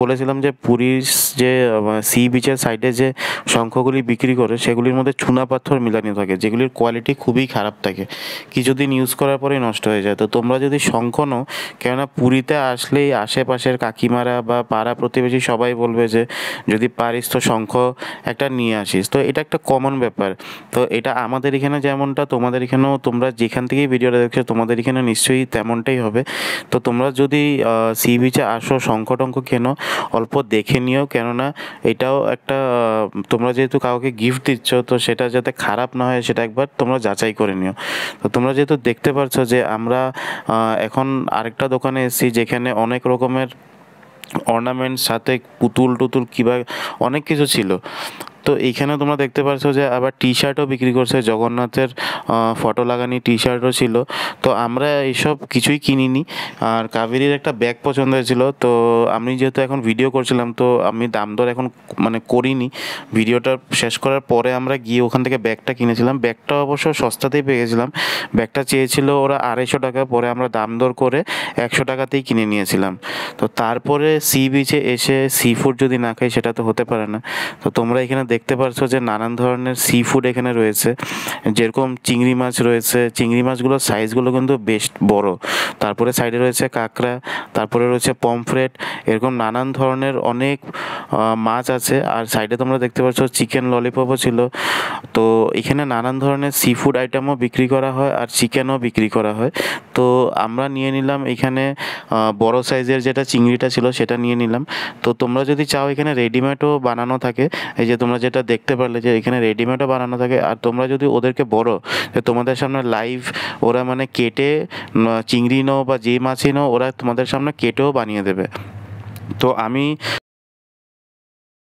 বলেছিলাম যে পুরীর যে সি বিচের সাইডে যে শঙ্খগুলি বিক্রি করে সেগুলির মধ্যে চুনা পাথর মিলানো থাকে, যেগুলির কোয়ালিটি খুবই খারাপ থাকে, কিছুদিন ইউজ করার পরেই নষ্ট হয়ে যায়। তো তোমরা যদি শঙ্খ নাও, কেননা পুরীতে আসলেই আশেপাশের কাকিমারা বা পাড়া প্রতিবেশী সবাই বলবে যে যদি পারিস তো শঙ্খ একটা নিয়ে আসিস। তো এটা একটা কমন ব্যাপার। তো এটা আমাদের এখানে যেমনটা, তোমাদের এখানেও, তোমরা যেখান থেকেই ভিডিওটা দেখছো তোমাদের এখানে নিশ্চয়ই তেমনটাই হবে। তো তোমরা যদি সি বিচে আসো, শঙ্খ টঙ্খ কেনো, অল্প দেখে নিও, কেননা এটাও একটা তোমরা যেহেতু কাউকে গিফট দিচ্ছ, তো সেটা যাতে খারাপ না হয় সেটা একবার তোমরা যাচাই করে নিও। তো তোমরা যেহেতু দেখতে পারছো যে আমরা এখন আরেকটা দোকানে এসেছি যেখানে অনেক রকমের অর্নামেন্টস, সাথে পুতুল টুতুল কিবা অনেক কিছু ছিল। তো এইখানে তোমরা দেখতে পারছো যে আবার টি শার্টও বিক্রি করছে, জগন্নাথের ফটো লাগানি টি শার্টও ছিল। তো আমরা এইসব কিছুই কিনিনি। আর কাবেরীর একটা ব্যাগ পছন্দ হয়েছিল, তো আমি যেহেতু এখন ভিডিও করছিলাম তো আমি দাম দর এখন মানে করিনি। ভিডিওটা শেষ করার পরে আমরা গিয়ে ওখান থেকে ব্যাগটা কিনেছিলাম। ব্যাগটা অবশ্য সস্তাতেই পেয়ে গেছিলাম। ব্যাগটা চেয়েছিল ওরা 250 টাকা, পরে আমরা দাম দর করে 100 টাকাতেই কিনে নিয়েছিলাম। তো তারপরে সি বিচে এসে সি ফুড যদি না খাই সেটা তো হতে পারে না। তো তোমরা এখানে দেখতে পারছো যে নানান ধরনের সি ফুড এখানে রয়েছে, যেরকম চিংড়ি মাছ রয়েছে। চিংড়ি মাছগুলোর সাইজগুলো কিন্তু বেশ বড়। তারপরে সাইডে রয়েছে কাঁকড়া, তারপরে রয়েছে পমফ্রেট, এরকম নানান ধরনের অনেক মাছ আছে। আর সাইডে তোমরা দেখতে পাচ্ছ চিকেন ললিপপও ছিল। তো এখানে নানান ধরনের সি ফুড আইটেমও বিক্রি করা হয় আর চিকেনও বিক্রি করা হয়। তো আমরা নিয়ে নিলাম এখানে বড় সাইজের যেটা চিংড়িটা ছিল সেটা নিয়ে নিলাম। তো তোমরা যদি চাও এখানে রেডিমেডও বানানো থাকে, এই যে তোমরা যেটা দেখতে পারলে যে এখানে রেডিমেডও বানানো থাকে। আর তোমরা যদি ওদেরকে বলো যে তোমাদের সামনে লাইভ ওরা মানে কেটে চিংড়ি নাও বা যে মাছই নাও, ওরা তোমাদের সামনে কেটেও বানিয়ে দেবে। তো আমি